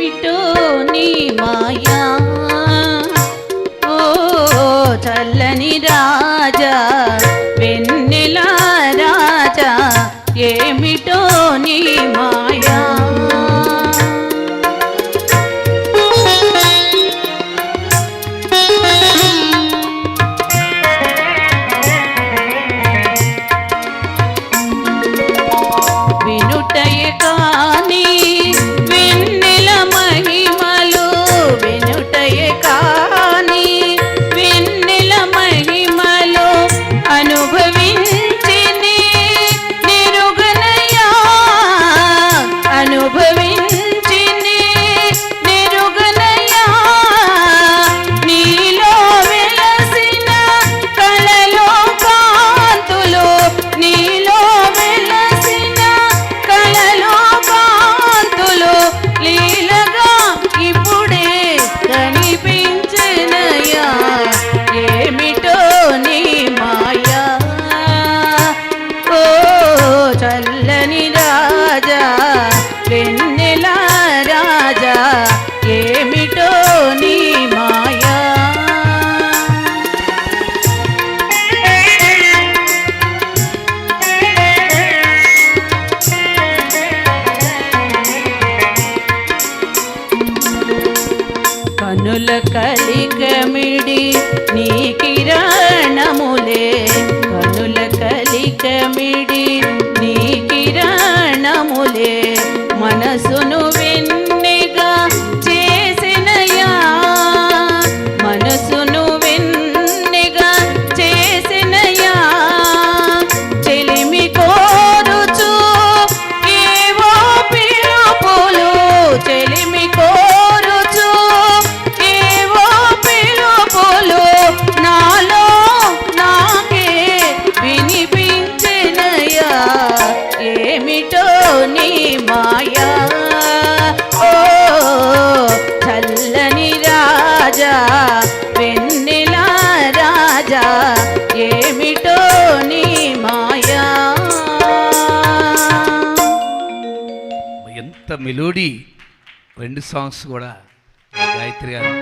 ఏమిటో నీ మాయా ఓ చల్లని రాజా వెన్నెల రాజా ఏమిటో నీ మాయా వినుటయే కాని వెన్నెల మహిమలు వినుటయే కాని వెన్నెల మహిమలు అనుభవించిని నిరుగనయా అనుభవించిని నిరుగనయా నీలో వెలసిన కళలో కాంతులు నీలో వెలసిన కళలో కాంతులు లీలగా ఇప్పుడే కనిపించినయా ఏమిటో నీ మాయా ఓ చల్లని రాజా వెన్నెల రాజా ఏమిటో నీ మాయా కనుల కలికమిడి నీ కిరణములే కనుల కలికమిడి నీ కిరణములే మనసును వెన్నెగా చేసినయా మనసును వెన్నెగా చేసినయా చెలిమి కోరుచు ఏవో పిలుపులు చెలిమి కోరుచు ఏవో పిలుపులు నాలో నాకే వినిపించినయా ఏమిటో నీ మాయా ఓ చల్లని రాజా వెన్నెల రాజా ఏమిటో నీ మాయా ఎంత మెలోడీ 2 సాంగ్స్ కూడా గాయత్రి గారు